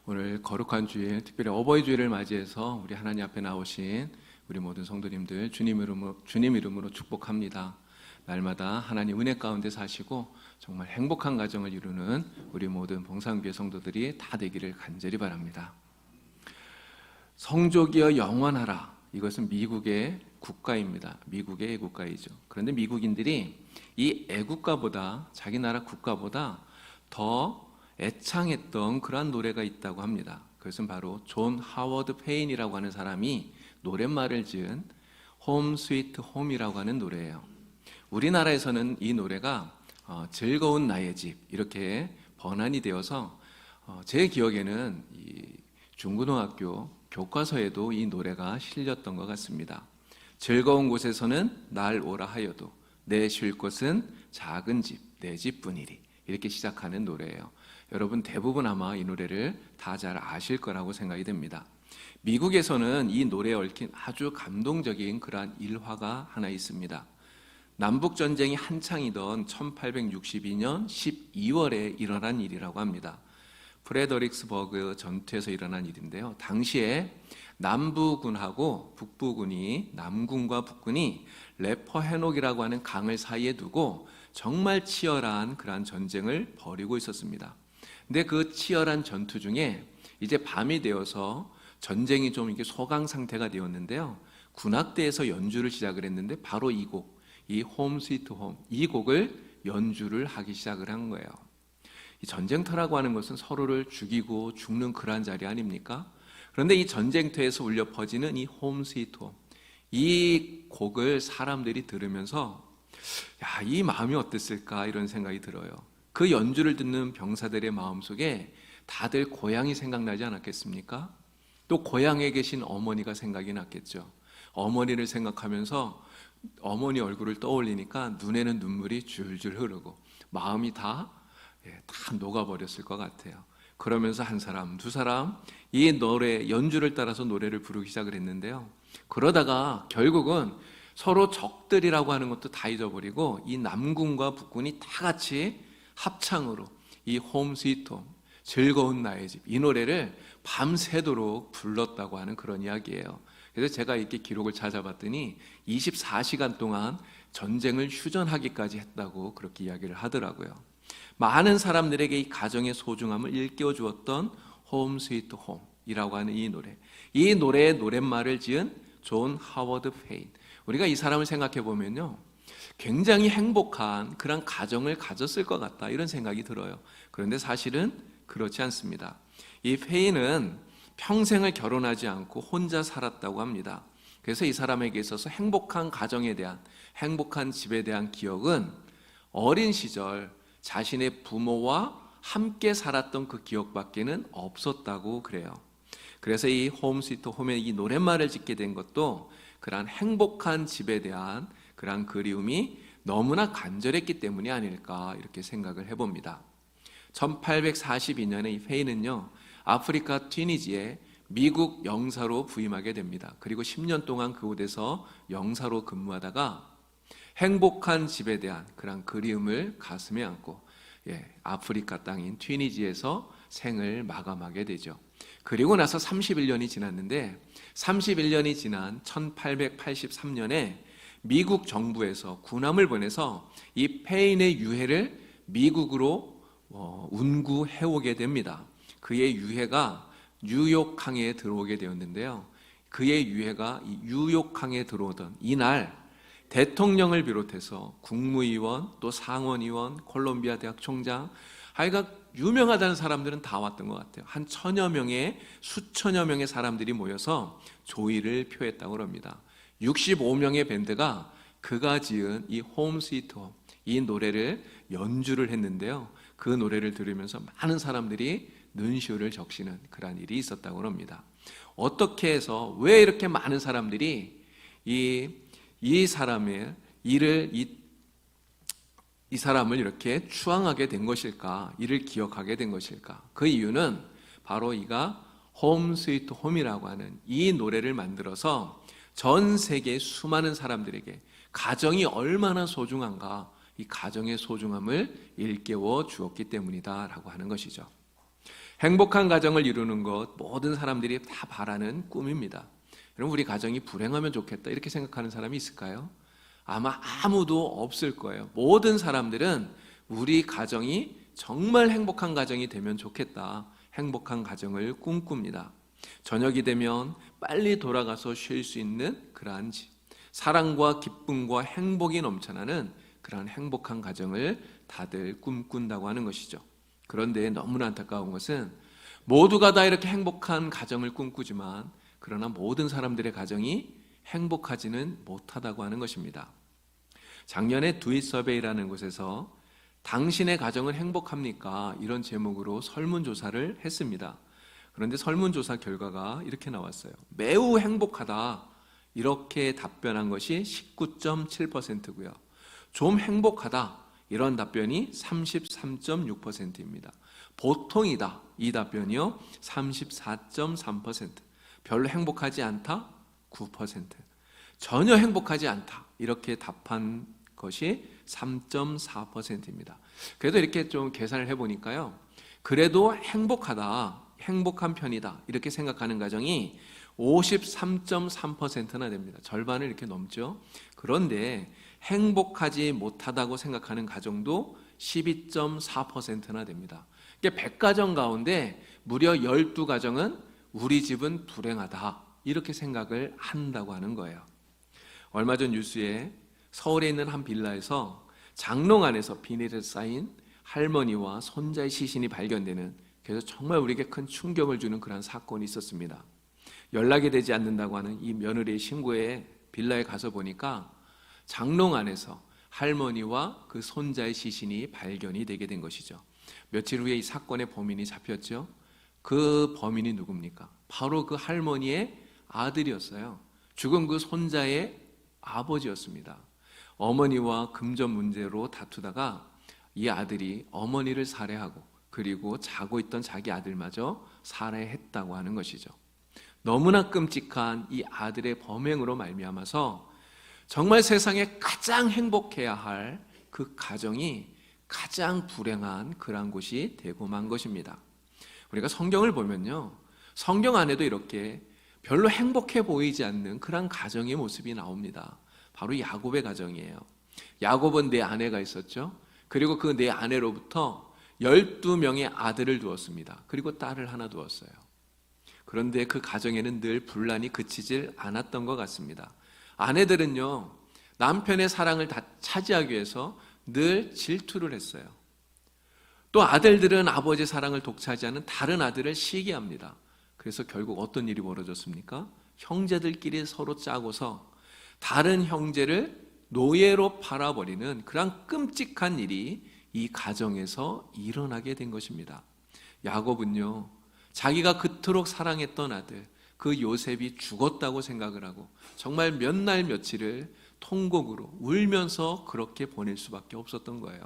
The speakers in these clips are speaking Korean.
오늘 거룩한 주일, 특별히 어버이 주일을 맞이해서 우리 하나님 앞에 나오신 우리 모든 성도님들 주님 이름으로 축복합니다. 날마다 하나님 은혜 가운데 사시고 정말 행복한 가정을 이루는 우리 모든 봉상교회 성도들이 다 되기를 간절히 바랍니다. 성족이여 영원하라. 이것은 미국의 국가입니다. 미국의 애국가이죠. 그런데 미국인들이 이 애국가보다, 자기 나라 국가보다 더 애창했던 그러한 노래가 있다고 합니다. 그것은 바로 존 하워드 페인이라고 하는 사람이 노랫말을 지은 홈 스위트 홈이라고 하는 노래예요. 우리나라에서는 이 노래가 즐거운 나의 집 이렇게 번안이 되어서 제 기억에는 이 중고등학교 교과서에도 이 노래가 실렸던 것 같습니다. 즐거운 곳에서는 날 오라 하여도 내 쉴 곳은 작은 집, 내 집뿐이리. 이렇게 시작하는 노래예요. 여러분 대부분 아마 이 노래를 다 잘 아실 거라고 생각이 됩니다. 미국에서는 이 노래에 얽힌 아주 감동적인 그러한 일화가 하나 있습니다. 남북전쟁이 한창이던 1862년 12월에 일어난 일이라고 합니다. 프레더릭스버그 전투에서 일어난 일인데요. 당시에 남부군하고 북부군이, 남군과 북군이 래퍼해녹이라고 하는 강을 사이에 두고 정말 치열한 그러한 전쟁을 벌이고 있었습니다. 근데 그 치열한 전투 중에 이제 밤이 되어서 전쟁이 좀 이렇게 소강 상태가 되었는데요. 군악대에서 연주를 시작을 했는데 바로 이 곡, 이 홈 스위트 홈, 이 곡을 연주를 하기 시작을 한 거예요. 이 전쟁터라고 하는 것은 서로를 죽이고 죽는 그러한 자리 아닙니까? 그런데 이 전쟁터에서 울려 퍼지는 이 홈 스위트 홈, 이 곡을 사람들이 들으면서 야, 이 마음이 어땠을까 이런 생각이 들어요. 그 연주를 듣는 병사들의 마음속에 다들 고향이 생각나지 않았겠습니까? 또 고향에 계신 어머니가 생각이 났겠죠. 어머니를 생각하면서 어머니 얼굴을 떠올리니까 눈에는 눈물이 줄줄 흐르고 마음이 다 녹아버렸을 것 같아요. 그러면서 한 사람, 두 사람 이 노래 연주를 따라서 노래를 부르기 시작을 했는데요. 그러다가 결국은 서로 적들이라고 하는 것도 다 잊어버리고 이 남군과 북군이 다 같이 합창으로 이 홈 스위트 홈, 즐거운 나의 집, 이 노래를 밤새도록 불렀다고 하는 그런 이야기예요. 그래서 제가 이렇게 기록을 찾아봤더니 24시간 동안 전쟁을 휴전하기까지 했다고 그렇게 이야기를 하더라고요. 많은 사람들에게 이 가정의 소중함을 일깨워 주었던 홈 스위트 홈이라고 하는 이 노래, 이 노래의 노랫말을 지은 존 하워드 페인, 우리가 이 사람을 생각해 보면요, 굉장히 행복한 그런 가정을 가졌을 것 같다 이런 생각이 들어요. 그런데 사실은 그렇지 않습니다. 이 페인은 평생을 결혼하지 않고 혼자 살았다고 합니다. 그래서 이 사람에게 있어서 행복한 가정에 대한, 행복한 집에 대한 기억은 어린 시절 자신의 부모와 함께 살았던 그 기억밖에는 없었다고 그래요. 그래서 이 홈 스위트 홈에 이 노랫말을 짓게 된 것도 그러한 행복한 집에 대한 그러한 그리움이 너무나 간절했기 때문이 아닐까 이렇게 생각을 해봅니다. 1842년에 이 페인은요, 아프리카 튀니지에 미국 영사로 부임하게 됩니다. 그리고 10년 동안 그곳에서 영사로 근무하다가 행복한 집에 대한 그런 그리움을 가슴에 안고 아프리카 땅인 튀니지에서 생을 마감하게 되죠. 그리고 나서 31년이 지났는데 31년이 지난 1883년에 미국 정부에서 군함을 보내서 이 페인의 유해를 미국으로 운구해 오게 됩니다. 그의 유해가 뉴욕항에 들어오게 되었는데요. 그의 유해가 뉴욕항에 들어오던 이날 대통령을 비롯해서 국무위원, 또 상원의원, 콜롬비아 대학 총장, 하여간 유명하다는 사람들은 다 왔던 것 같아요. 한 천여 명의, 수천여 명의 사람들이 모여서 조의를 표했다고 합니다. 65명의 밴드가 그가 지은 이 홈 스위트 홈, 이 노래를 연주를 했는데요. 그 노래를 들으면서 많은 사람들이 눈시울을 적시는 그런 일이 있었다고 합니다. 어떻게 해서 왜 이렇게 많은 사람들이 이 사람의 일을 이 사람을 이렇게 추앙하게 된 것일까? 이를 기억하게 된 것일까? 그 이유는 바로 이가 홈 스위트 홈이라고 하는 이 노래를 만들어서 전 세계 수많은 사람들에게 가정이 얼마나 소중한가, 이 가정의 소중함을 일깨워 주었기 때문이다 라고 하는 것이죠. 행복한 가정을 이루는 것 모든 사람들이 다 바라는 꿈입니다. 여러분, 우리 가정이 불행하면 좋겠다 이렇게 생각하는 사람이 있을까요? 아마 아무도 없을 거예요. 모든 사람들은 우리 가정이 정말 행복한 가정이 되면 좋겠다, 행복한 가정을 꿈꿉니다. 저녁이 되면 빨리 돌아가서 쉴 수 있는 그러한 집, 사랑과 기쁨과 행복이 넘쳐나는 그러한 행복한 가정을 다들 꿈꾼다고 하는 것이죠. 그런데 너무나 안타까운 것은 모두가 다 이렇게 행복한 가정을 꿈꾸지만 그러나 모든 사람들의 가정이 행복하지는 못하다고 하는 것입니다. 작년에 두잇 서베이라는 곳에서 당신의 가정은 행복합니까? 이런 제목으로 설문조사를 했습니다. 그런데 설문조사 결과가 이렇게 나왔어요. 매우 행복하다, 이렇게 답변한 것이 19.7%고요. 좀 행복하다, 이런 답변이 33.6%입니다. 보통이다, 이 답변이요 34.3%, 별로 행복하지 않다 9%, 전혀 행복하지 않다 이렇게 답한 것이 3.4%입니다. 그래도 이렇게 좀 계산을 해보니까요, 그래도 행복하다, 행복한 편이다 이렇게 생각하는 가정이 53.3%나 됩니다. 절반을 이렇게 넘죠. 그런데 행복하지 못하다고 생각하는 가정도 12.4%나 됩니다. 100가정 가운데 무려 12가정은 우리 집은 불행하다 이렇게 생각을 한다고 하는 거예요. 얼마 전 뉴스에 서울에 있는 한 빌라에서 장롱 안에서 비닐에 쌓인 할머니와 손자의 시신이 발견되는, 그래서 정말 우리에게 큰 충격을 주는 그런 사건이 있었습니다. 연락이 되지 않는다고 하는 이 며느리의 신고에 빌라에 가서 보니까 장롱 안에서 할머니와 그 손자의 시신이 발견이 되게 된 것이죠. 며칠 후에 이 사건의 범인이 잡혔죠. 그 범인이 누굽니까? 바로 그 할머니의 아들이었어요. 죽은 그 손자의 아버지였습니다. 어머니와 금전 문제로 다투다가 이 아들이 어머니를 살해하고 그리고 자고 있던 자기 아들마저 살해했다고 하는 것이죠. 너무나 끔찍한 이 아들의 범행으로 말미암아서 정말 세상에 가장 행복해야 할 그 가정이 가장 불행한 그러한 곳이 되고 만 것입니다. 우리가 성경을 보면요, 성경 안에도 이렇게 별로 행복해 보이지 않는 그러한 가정의 모습이 나옵니다. 바로 야곱의 가정이에요. 야곱은 네 아내가 있었죠. 그리고 그 네 아내로부터 12명의 아들을 두었습니다. 그리고 딸을 하나 두었어요. 그런데 그 가정에는 늘 분란이 그치질 않았던 것 같습니다. 아내들은요, 남편의 사랑을 다 차지하기 위해서 늘 질투를 했어요. 또 아들들은 아버지의 사랑을 독차지하는 다른 아들을 시기합니다. 그래서 결국 어떤 일이 벌어졌습니까? 형제들끼리 서로 짜고서 다른 형제를 노예로 팔아버리는 그런 끔찍한 일이 이 가정에서 일어나게 된 것입니다. 야곱은요, 자기가 그토록 사랑했던 아들 그 요셉이 죽었다고 생각을 하고 정말 몇 날 며칠을 통곡으로 울면서 그렇게 보낼 수밖에 없었던 거예요.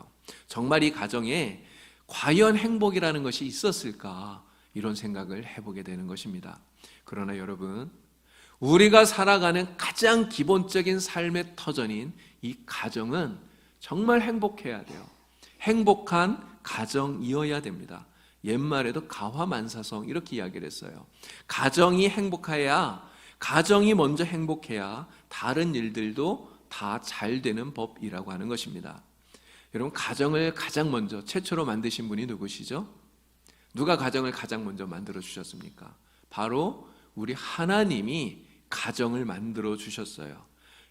정말 이 가정에 과연 행복이라는 것이 있었을까, 이런 생각을 해보게 되는 것입니다. 그러나 여러분, 우리가 살아가는 가장 기본적인 삶의 터전인 이 가정은 정말 행복해야 돼요. 행복한 가정이어야 됩니다. 옛말에도 가화만사성 이렇게 이야기를 했어요. 가정이 행복해야, 가정이 먼저 행복해야 다른 일들도 다 잘 되는 법이라고 하는 것입니다. 여러분, 가정을 가장 먼저 최초로 만드신 분이 누구시죠? 누가 가정을 가장 먼저 만들어 주셨습니까? 바로 우리 하나님이 가정을 만들어 주셨어요.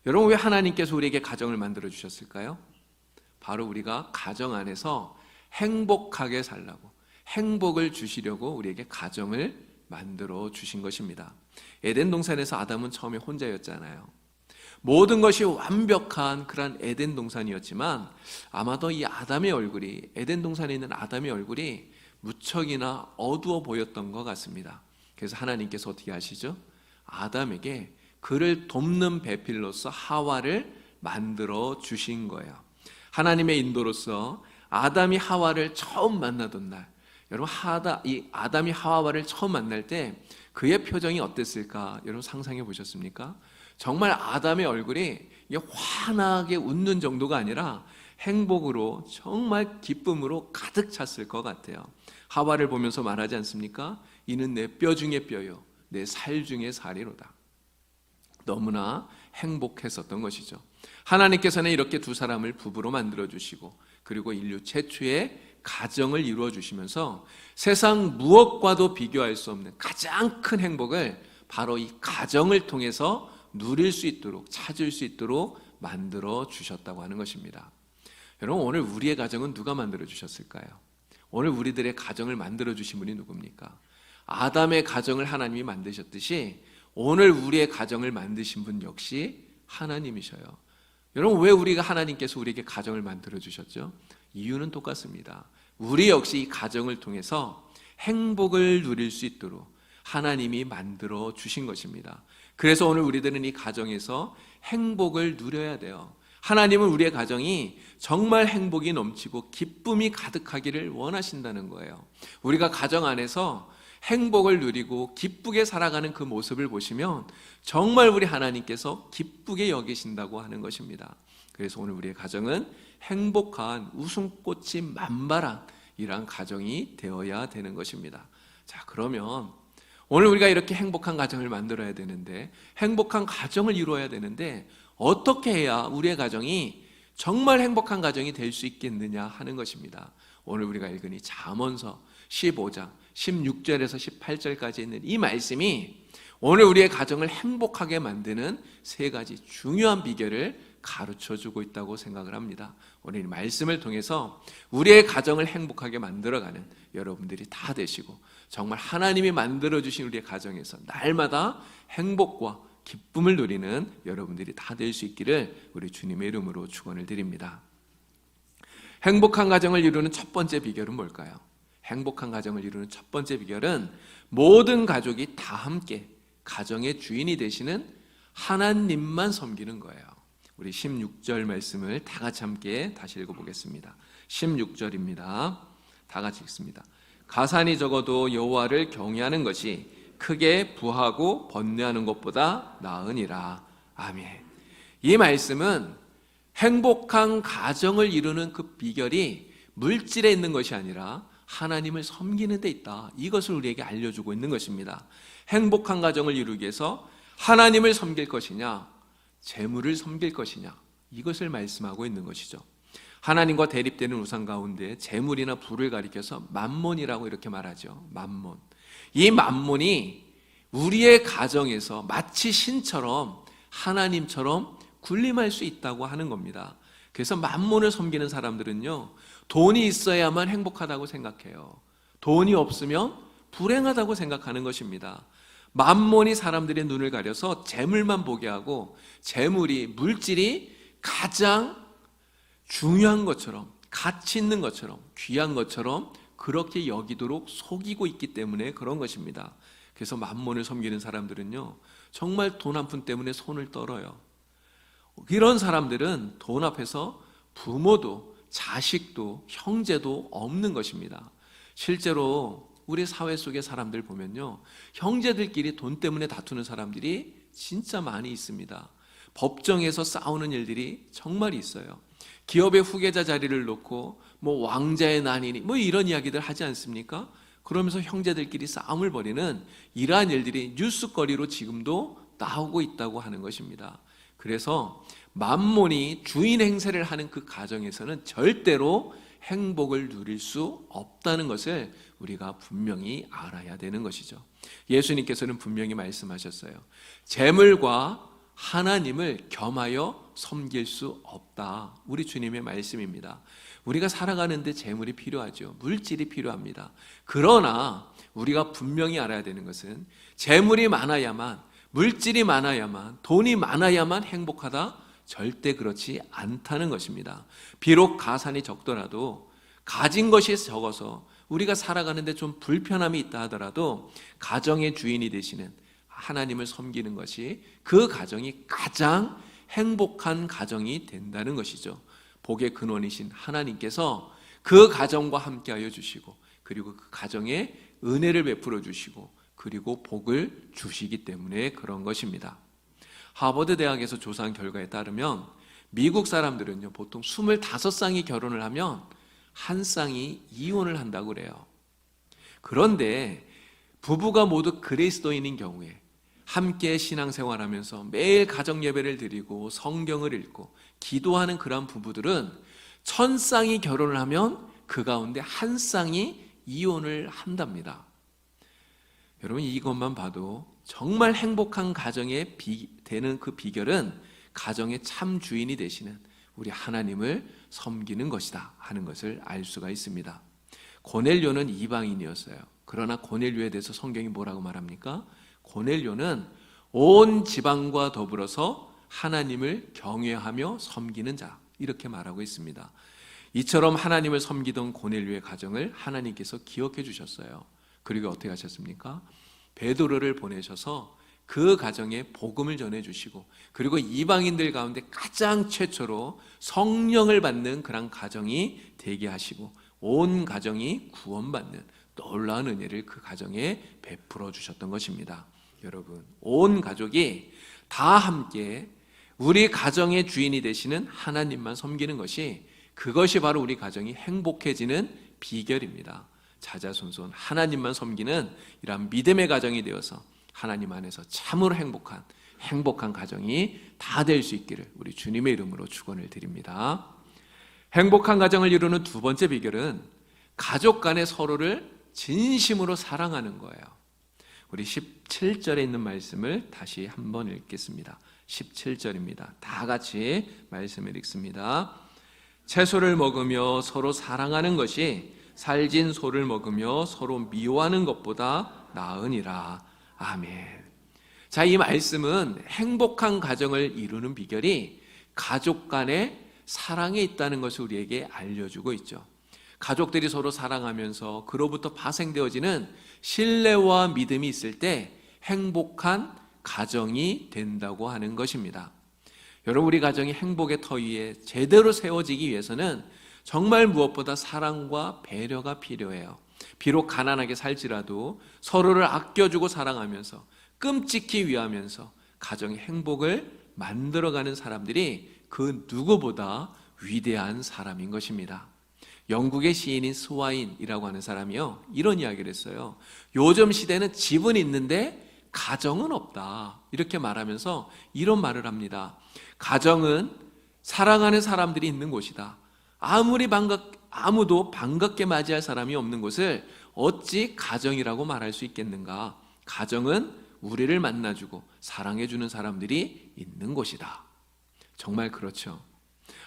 여러분, 왜 하나님께서 우리에게 가정을 만들어 주셨을까요? 바로 우리가 가정 안에서 행복하게 살라고, 행복을 주시려고 우리에게 가정을 만들어 주신 것입니다. 에덴 동산에서 아담은 처음에 혼자였잖아요. 모든 것이 완벽한 그런 에덴 동산이었지만 아마도 이 아담의 얼굴이, 에덴 동산에 있는 아담의 얼굴이 무척이나 어두워 보였던 것 같습니다. 그래서 하나님께서 어떻게 하시죠? 아담에게 그를 돕는 배필로서 하와를 만들어 주신 거예요. 하나님의 인도로서 아담이 하와를 처음 만나던 날, 여러분, 이 아담이 하와를 처음 만날 때 그의 표정이 어땠을까? 여러분 상상해 보셨습니까? 정말 아담의 얼굴이 환하게 웃는 정도가 아니라 행복으로, 정말 기쁨으로 가득 찼을 것 같아요. 하와를 보면서 말하지 않습니까? 이는 내 뼈 중에 뼈요 내 살 중에 살이로다. 너무나 행복했었던 것이죠. 하나님께서는 이렇게 두 사람을 부부로 만들어주시고 그리고 인류 최초의 가정을 이루어주시면서 세상 무엇과도 비교할 수 없는 가장 큰 행복을 바로 이 가정을 통해서 누릴 수 있도록, 찾을 수 있도록 만들어 주셨다고 하는 것입니다. 여러분, 오늘 우리의 가정은 누가 만들어 주셨을까요? 오늘 우리들의 가정을 만들어 주신 분이 누굽니까? 아담의 가정을 하나님이 만드셨듯이 오늘 우리의 가정을 만드신 분 역시 하나님이셔요. 여러분, 왜 우리가 하나님께서 우리에게 가정을 만들어 주셨죠? 이유는 똑같습니다. 우리 역시 이 가정을 통해서 행복을 누릴 수 있도록 하나님이 만들어 주신 것입니다. 그래서 오늘 우리들은 이 가정에서 행복을 누려야 돼요. 하나님은 우리의 가정이 정말 행복이 넘치고 기쁨이 가득하기를 원하신다는 거예요. 우리가 가정 안에서 행복을 누리고 기쁘게 살아가는 그 모습을 보시면 정말 우리 하나님께서 기쁘게 여기신다고 하는 것입니다. 그래서 오늘 우리의 가정은 행복한 웃음꽃이 만발한 이러한 가정이 되어야 되는 것입니다. 자, 그러면 오늘 우리가 이렇게 행복한 가정을 만들어야 되는데, 행복한 가정을 이루어야 되는데 어떻게 해야 우리의 가정이 정말 행복한 가정이 될 수 있겠느냐 하는 것입니다. 오늘 우리가 읽은 이 잠언서 15장 16절에서 18절까지 있는 이 말씀이 오늘 우리의 가정을 행복하게 만드는 세 가지 중요한 비결을 가르쳐주고 있다고 생각을 합니다. 오늘 이 말씀을 통해서 우리의 가정을 행복하게 만들어가는 여러분들이 다 되시고, 정말 하나님이 만들어주신 우리의 가정에서 날마다 행복과 기쁨을 누리는 여러분들이 다 될 수 있기를 우리 주님의 이름으로 축원을 드립니다. 행복한 가정을 이루는 첫 번째 비결은 뭘까요? 행복한 가정을 이루는 첫 번째 비결은 모든 가족이 다 함께 가정의 주인이 되시는 하나님만 섬기는 거예요. 우리 16절 말씀을 다 같이 함께 다시 읽어보겠습니다. 16절입니다. 다 같이 읽습니다. 가산이 적어도 여호와를 경외하는 것이 크게 부하고 번뇌하는 것보다 나으니라. 아멘. 이 말씀은 행복한 가정을 이루는 그 비결이 물질에 있는 것이 아니라 하나님을 섬기는 데 있다. 이것을 우리에게 알려주고 있는 것입니다. 행복한 가정을 이루기 위해서 하나님을 섬길 것이냐, 재물을 섬길 것이냐, 이것을 말씀하고 있는 것이죠. 하나님과 대립되는 우상 가운데 재물이나 부를 가리켜서 맘몬이라고 이렇게 말하죠. 맘몬. 이 맘몬이 우리의 가정에서 마치 신처럼 하나님처럼 군림할 수 있다고 하는 겁니다. 그래서 맘몬을 섬기는 사람들은요, 돈이 있어야만 행복하다고 생각해요. 돈이 없으면 불행하다고 생각하는 것입니다. 맘몬이 사람들의 눈을 가려서 재물만 보게 하고, 재물이, 물질이 가장 중요한 것처럼, 가치 있는 것처럼, 귀한 것처럼 그렇게 여기도록 속이고 있기 때문에 그런 것입니다. 그래서 맘몬을 섬기는 사람들은요, 정말 돈 한 푼 때문에 손을 떨어요. 이런 사람들은 돈 앞에서 부모도 자식도 형제도 없는 것입니다. 실제로 우리 사회 속의 사람들 보면요, 형제들끼리 돈 때문에 다투는 사람들이 진짜 많이 있습니다. 법정에서 싸우는 일들이 정말 있어요. 기업의 후계자 자리를 놓고 뭐 왕자의 난이니 뭐 이런 이야기들 하지 않습니까? 그러면서 형제들끼리 싸움을 벌이는 이러한 일들이 뉴스거리로 지금도 나오고 있다고 하는 것입니다. 그래서 맘몬이 주인 행세를 하는 그 가정에서는 절대로 행복을 누릴 수 없다는 것을 우리가 분명히 알아야 되는 것이죠. 예수님께서는 분명히 말씀하셨어요. 재물과 하나님을 겸하여 섬길 수 없다. 우리 주님의 말씀입니다. 우리가 살아가는데 재물이 필요하죠. 물질이 필요합니다. 그러나 우리가 분명히 알아야 되는 것은 재물이 많아야만, 물질이 많아야만, 돈이 많아야만 행복하다? 절대 그렇지 않다는 것입니다. 비록 가산이 적더라도, 가진 것이 적어서 우리가 살아가는데 좀 불편함이 있다 하더라도 가정의 주인이 되시는 하나님을 섬기는 것이 그 가정이 가장 행복한 가정이 된다는 것이죠. 복의 근원이신 하나님께서 그 가정과 함께하여 주시고, 그리고 그 가정에 은혜를 베풀어 주시고, 그리고 복을 주시기 때문에 그런 것입니다. 하버드 대학에서 조사한 결과에 따르면 미국 사람들은요, 보통 25쌍이 결혼을 하면 한 쌍이 이혼을 한다고 그래요. 그런데 부부가 모두 그리스도인인 경우에 함께 신앙생활하면서 매일 가정 예배를 드리고 성경을 읽고 기도하는 그런 부부들은 1000쌍이 결혼을 하면 그 가운데 한 쌍이 이혼을 한답니다. 여러분, 이것만 봐도 정말 행복한 가정에 되는 그 비결은 가정의 참 주인이 되시는 우리 하나님을 섬기는 것이다 하는 것을 알 수가 있습니다. 고넬료는 이방인이었어요. 그러나 고넬료에 대해서 성경이 뭐라고 말합니까? 고넬료는 온 지방과 더불어서 하나님을 경외하며 섬기는 자, 이렇게 말하고 있습니다. 이처럼 하나님을 섬기던 고넬료의 가정을 하나님께서 기억해 주셨어요. 그리고 어떻게 하셨습니까? 베드로를 보내셔서 그 가정에 복음을 전해주시고, 그리고 이방인들 가운데 가장 최초로 성령을 받는 그런 가정이 되게 하시고 온 가정이 구원받는 놀라운 은혜를 그 가정에 베풀어 주셨던 것입니다. 여러분, 온 가족이 다 함께 우리 가정의 주인이 되시는 하나님만 섬기는 것이, 그것이 바로 우리 가정이 행복해지는 비결입니다. 자자손손 하나님만 섬기는 이러한 믿음의 가정이 되어서 하나님 안에서 참으로 행복한 가정이 다 될 수 있기를 우리 주님의 이름으로 축원을 드립니다. 행복한 가정을 이루는 두 번째 비결은 가족 간에 서로를 진심으로 사랑하는 거예요. 우리 17절에 있는 말씀을 다시 한번 읽겠습니다. 17절입니다. 다 같이 말씀을 읽습니다. 채소를 먹으며 서로 사랑하는 것이 살진 소를 먹으며 서로 미워하는 것보다 나으니라. 아멘. 자, 이 말씀은 행복한 가정을 이루는 비결이 가족 간의 사랑에 있다는 것을 우리에게 알려주고 있죠. 가족들이 서로 사랑하면서 그로부터 파생되어지는 신뢰와 믿음이 있을 때 행복한 가정이 된다고 하는 것입니다. 여러분, 우리 가정이 행복의 터 위에 제대로 세워지기 위해서는 정말 무엇보다 사랑과 배려가 필요해요. 비록 가난하게 살지라도 서로를 아껴주고 사랑하면서 끔찍히 위하면서 가정의 행복을 만들어가는 사람들이 그 누구보다 위대한 사람인 것입니다. 영국의 시인인 스와인이라고 하는 사람이요, 이런 이야기를 했어요. 요즘 시대는 집은 있는데 가정은 없다, 이렇게 말하면서 이런 말을 합니다. 가정은 사랑하는 사람들이 있는 곳이다. 아무도 반갑게 맞이할 사람이 없는 곳을 어찌 가정이라고 말할 수 있겠는가? 가정은 우리를 만나주고 사랑해주는 사람들이 있는 곳이다. 정말 그렇죠.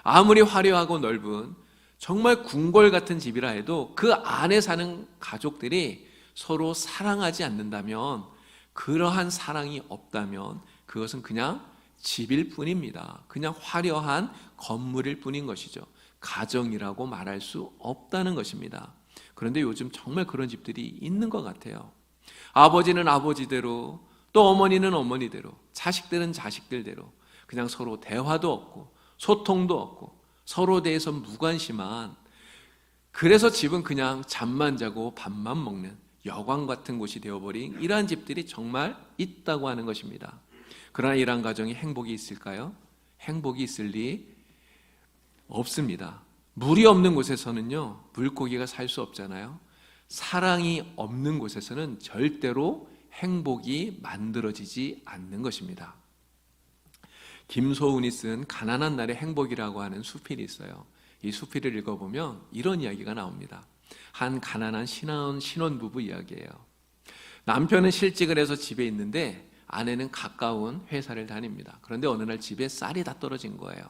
아무리 화려하고 넓은 정말 궁궐 같은 집이라 해도 그 안에 사는 가족들이 서로 사랑하지 않는다면, 그러한 사랑이 없다면 그것은 그냥 집일 뿐입니다. 그냥 화려한 건물일 뿐인 것이죠. 가정이라고 말할 수 없다는 것입니다. 그런데 요즘 정말 그런 집들이 있는 것 같아요. 아버지는 아버지대로, 또 어머니는 어머니대로, 자식들은 자식들대로 그냥 서로 대화도 없고 소통도 없고 서로 대해서 무관심한, 그래서 집은 그냥 잠만 자고 밥만 먹는 여관 같은 곳이 되어버린 이러한 집들이 정말 있다고 하는 것입니다. 그러나 이러한 가정이 행복이 있을까요? 행복이 있을 리 없습니다. 물이 없는 곳에서는요, 물고기가 살 수 없잖아요. 사랑이 없는 곳에서는 절대로 행복이 만들어지지 않는 것입니다. 김소운이 쓴 가난한 날의 행복이라고 하는 수필이 있어요. 이 수필을 읽어보면 이런 이야기가 나옵니다. 한 가난한 신혼부부 이야기예요. 남편은 실직을 해서 집에 있는데 아내는 가까운 회사를 다닙니다. 그런데 어느 날 집에 쌀이 다 떨어진 거예요.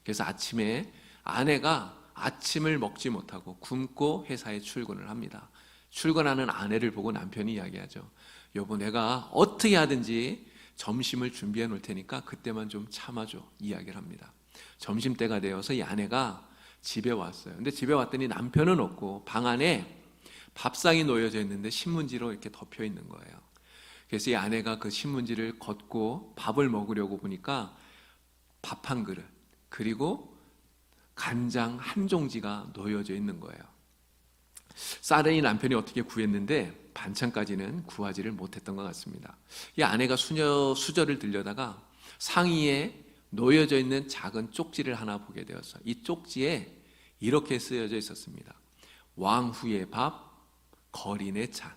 그래서 아침에 아내가 아침을 먹지 못하고 굶고 회사에 출근을 합니다. 출근하는 아내를 보고 남편이 이야기하죠. 여보, 내가 어떻게 하든지 점심을 준비해 놓을 테니까 그때만 좀 참아줘, 이야기를 합니다. 점심때가 되어서 이 아내가 집에 왔어요. 근데 집에 왔더니 남편은 없고 방 안에 밥상이 놓여져 있는데 신문지로 이렇게 덮여 있는 거예요. 그래서 이 아내가 그 신문지를 걷고 밥을 먹으려고 보니까 밥 한 그릇, 그리고 간장 한 종지가 놓여져 있는 거예요. 쌀은 이 남편이 어떻게 구했는데 반찬까지는 구하지를 못했던 것 같습니다. 이 아내가 수저를 들여다가 상의에 놓여져 있는 작은 쪽지를 하나 보게 되었어요. 이 쪽지에 이렇게 쓰여져 있었습니다. 왕후의 밥, 거리 내 찬,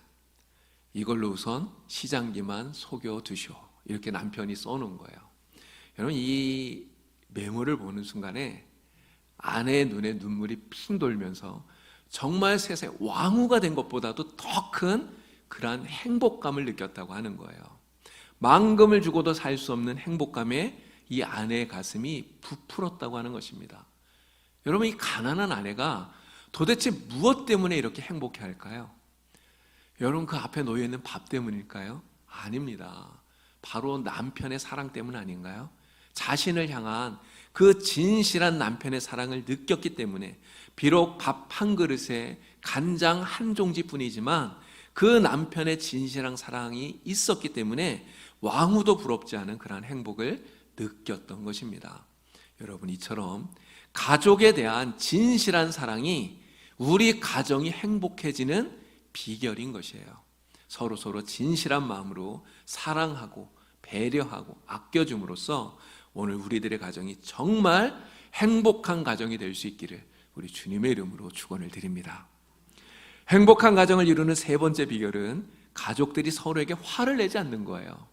이걸로 우선 시장기만 속여 두시오. 이렇게 남편이 써놓은 거예요. 여러분, 이 메모를 보는 순간에 아내의 눈에 눈물이 핑 돌면서 정말 세상에 왕후가 된 것보다도 더 큰 그러한 행복감을 느꼈다고 하는 거예요. 만금을 주고도 살 수 없는 행복감에 이 아내의 가슴이 부풀었다고 하는 것입니다. 여러분, 이 가난한 아내가 도대체 무엇 때문에 이렇게 행복해 할까요? 여러분, 그 앞에 놓여있는 밥 때문일까요? 아닙니다. 바로 남편의 사랑 때문 아닌가요? 자신을 향한 그 진실한 남편의 사랑을 느꼈기 때문에, 비록 밥 한 그릇에 간장 한 종지뿐이지만 그 남편의 진실한 사랑이 있었기 때문에 왕후도 부럽지 않은 그러한 행복을 느꼈던 것입니다. 여러분, 이처럼 가족에 대한 진실한 사랑이 우리 가정이 행복해지는 비결인 것이에요. 서로 진실한 마음으로 사랑하고 배려하고 아껴줌으로써 오늘 우리들의 가정이 정말 행복한 가정이 될 수 있기를 우리 주님의 이름으로 축원을 드립니다. 행복한 가정을 이루는 세 번째 비결은 가족들이 서로에게 화를 내지 않는 거예요.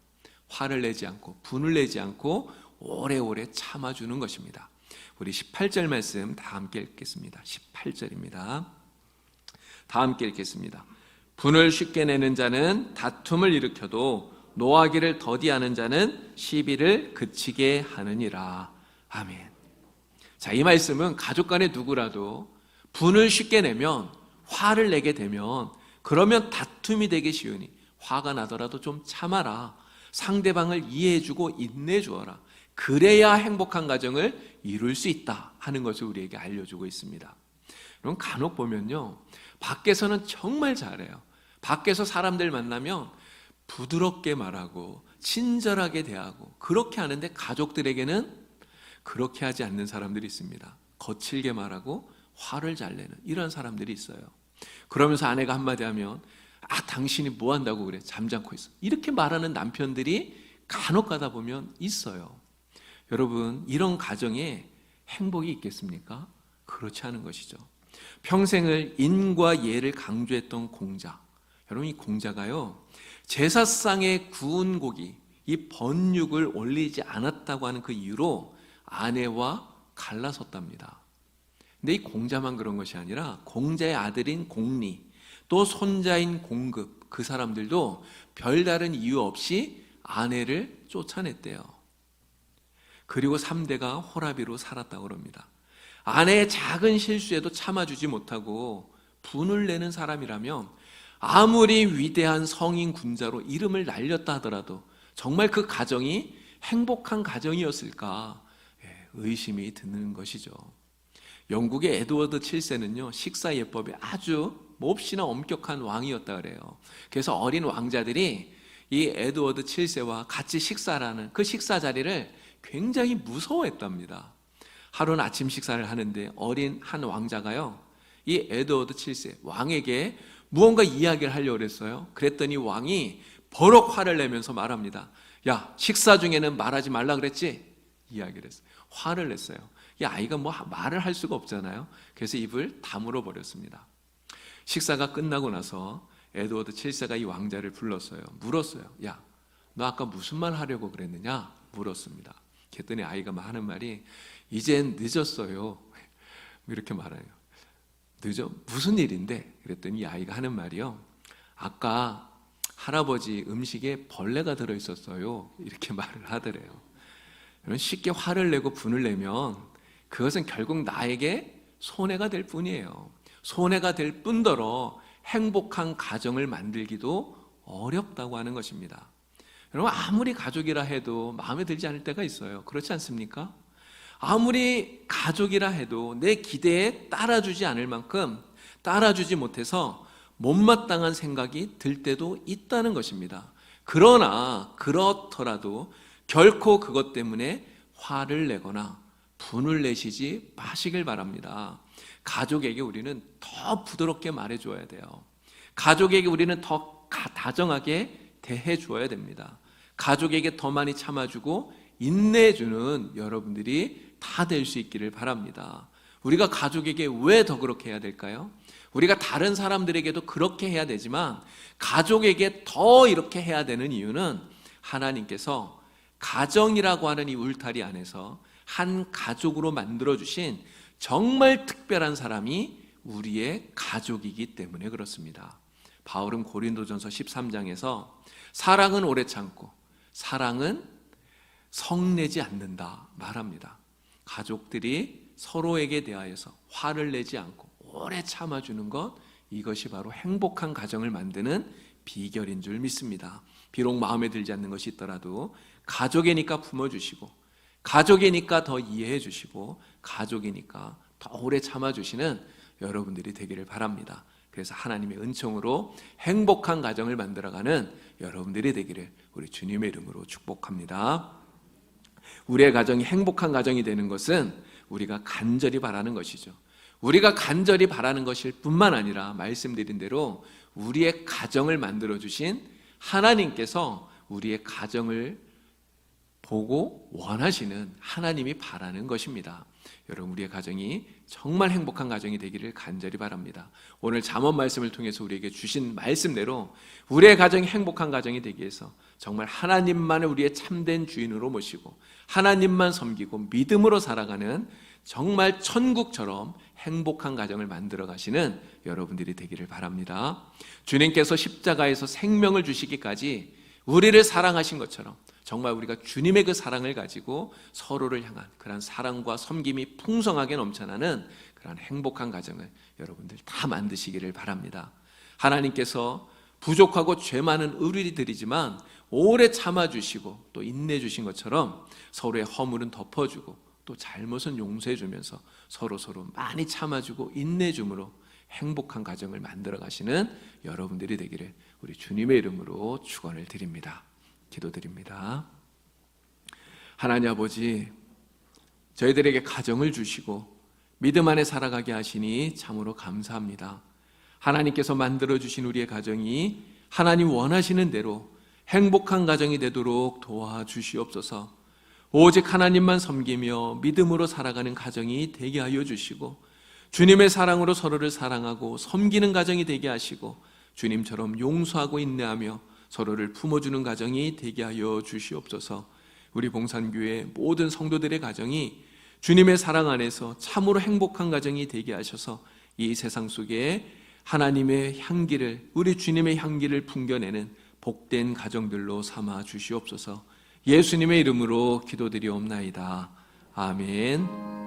화를 내지 않고 분을 내지 않고 오래오래 참아주는 것입니다. 우리 18절 말씀 다 함께 읽겠습니다. 18절입니다. 다 함께 읽겠습니다. 분을 쉽게 내는 자는 다툼을 일으켜도 노하기를 더디하는 자는 시비를 그치게 하느니라. 아멘. 자, 이 말씀은 가족 간에 누구라도 분을 쉽게 내면, 화를 내게 되면, 그러면 다툼이 되기 쉬우니 화가 나더라도 좀 참아라. 상대방을 이해해주고 인내주어라. 그래야 행복한 가정을 이룰 수 있다 하는 것을 우리에게 알려주고 있습니다. 여러분, 간혹 보면요, 밖에서는 정말 잘해요. 밖에서 사람들 만나면 부드럽게 말하고 친절하게 대하고 그렇게 하는데, 가족들에게는 그렇게 하지 않는 사람들이 있습니다. 거칠게 말하고 화를 잘 내는 이런 사람들이 있어요. 그러면서 아내가 한마디 하면, 당신이 뭐 한다고 그래? 잠자코 있어. 이렇게 말하는 남편들이 간혹 가다 보면 있어요. 여러분, 이런 가정에 행복이 있겠습니까? 그렇지 않은 것이죠. 평생을 인과 예를 강조했던 공자, 여러분, 이 공자가요, 제사상에 구운 고기, 이 번육을 올리지 않았다고 하는 그 이유로 아내와 갈라섰답니다. 근데 이 공자만 그런 것이 아니라 공자의 아들인 공리, 또 손자인 공급, 그 사람들도 별다른 이유 없이 아내를 쫓아냈대요. 그리고 3대가 호라비로 살았다고 합니다. 아내의 작은 실수에도 참아주지 못하고 분을 내는 사람이라면 아무리 위대한 성인 군자로 이름을 날렸다 하더라도 정말 그 가정이 행복한 가정이었을까 의심이 드는 것이죠. 영국의 에드워드 7세는요, 식사 예법에 아주 몹시나 엄격한 왕이었다 그래요. 그래서 어린 왕자들이 이 에드워드 7세와 같이 식사라는 그 식사 자리를 굉장히 무서워했답니다. 하루는 아침 식사를 하는데 어린 한 왕자가요, 이 에드워드 7세 왕에게 무언가 이야기를 하려고 했어요. 그랬더니 왕이 버럭 화를 내면서 말합니다. 야, 식사 중에는 말하지 말라 그랬지? 이야기를 했어요. 화를 냈어요. 이 아이가 뭐 말을 할 수가 없잖아요. 그래서 입을 다물어 버렸습니다. 식사가 끝나고 나서 에드워드 7세가 이 왕자를 불렀어요. 물었어요. 야, 너 아까 무슨 말 하려고 그랬느냐? 물었습니다. 그랬더니 아이가 하는 말이, 이젠 늦었어요. 이렇게 말해요. 늦어? 무슨 일인데? 그랬더니 이 아이가 하는 말이요, 아까 할아버지 음식에 벌레가 들어있었어요. 이렇게 말을 하더래요. 쉽게 화를 내고 분을 내면 그것은 결국 나에게 손해가 될 뿐이에요. 손해가 될 뿐더러 행복한 가정을 만들기도 어렵다고 하는 것입니다. 여러분, 아무리 가족이라 해도 마음에 들지 않을 때가 있어요. 그렇지 않습니까? 아무리 가족이라 해도 내 기대에 따라주지 않을 만큼 따라주지 못해서 못마땅한 생각이 들 때도 있다는 것입니다. 그러나 그렇더라도 결코 그것 때문에 화를 내거나 분을 내시지 마시길 바랍니다. 가족에게 우리는 더 부드럽게 말해줘야 돼요. 가족에게 우리는 더 다정하게 대해줘야 됩니다. 가족에게 더 많이 참아주고 인내해주는 여러분들이 다 될 수 있기를 바랍니다. 우리가 가족에게 왜 더 그렇게 해야 될까요? 우리가 다른 사람들에게도 그렇게 해야 되지만 가족에게 더 이렇게 해야 되는 이유는 하나님께서 가정이라고 하는 이 울타리 안에서 한 가족으로 만들어주신 정말 특별한 사람이 우리의 가족이기 때문에 그렇습니다. 바울은 고린도전서 13장에서 사랑은 오래 참고 사랑은 성내지 않는다 말합니다. 가족들이 서로에게 대하여서 화를 내지 않고 오래 참아주는 것, 이것이 바로 행복한 가정을 만드는 비결인 줄 믿습니다. 비록 마음에 들지 않는 것이 있더라도 가족이니까 품어주시고 가족이니까 더 이해해 주시고 가족이니까 더 오래 참아주시는 여러분들이 되기를 바랍니다. 그래서 하나님의 은총으로 행복한 가정을 만들어가는 여러분들이 되기를 우리 주님의 이름으로 축복합니다. 우리의 가정이 행복한 가정이 되는 것은 우리가 간절히 바라는 것이죠. 우리가 간절히 바라는 것일 뿐만 아니라 말씀드린 대로 우리의 가정을 만들어주신 하나님께서 우리의 가정을 보고 원하시는, 하나님이 바라는 것입니다. 여러분, 우리의 가정이 정말 행복한 가정이 되기를 간절히 바랍니다. 오늘 잠언 말씀을 통해서 우리에게 주신 말씀대로 우리의 가정이 행복한 가정이 되기 위해서 정말 하나님만을 우리의 참된 주인으로 모시고 하나님만 섬기고 믿음으로 살아가는 정말 천국처럼 행복한 가정을 만들어 가시는 여러분들이 되기를 바랍니다. 주님께서 십자가에서 생명을 주시기까지 우리를 사랑하신 것처럼 정말 우리가 주님의 그 사랑을 가지고 서로를 향한 그런 사랑과 섬김이 풍성하게 넘쳐나는 그런 행복한 가정을 여러분들 다 만드시기를 바랍니다. 하나님께서 부족하고 죄 많은 우리들이지만 오래 참아주시고 또 인내주신 것처럼 서로의 허물은 덮어주고 또 잘못은 용서해주면서 서로 많이 참아주고 인내줌으로 행복한 가정을 만들어 가시는 여러분들이 되기를 우리 주님의 이름으로 축원을 드립니다. 기도드립니다. 하나님 아버지, 저희들에게 가정을 주시고 믿음 안에 살아가게 하시니 참으로 감사합니다. 하나님께서 만들어주신 우리의 가정이 하나님 원하시는 대로 행복한 가정이 되도록 도와주시옵소서. 오직 하나님만 섬기며 믿음으로 살아가는 가정이 되게 하여 주시고 주님의 사랑으로 서로를 사랑하고 섬기는 가정이 되게 하시고 주님처럼 용서하고 인내하며 서로를 품어주는 가정이 되게 하여 주시옵소서. 우리 봉산교회 모든 성도들의 가정이 주님의 사랑 안에서 참으로 행복한 가정이 되게 하셔서 이 세상 속에 하나님의 향기를, 우리 주님의 향기를 풍겨내는 복된 가정들로 삼아 주시옵소서. 예수님의 이름으로 기도드리옵나이다. 아멘.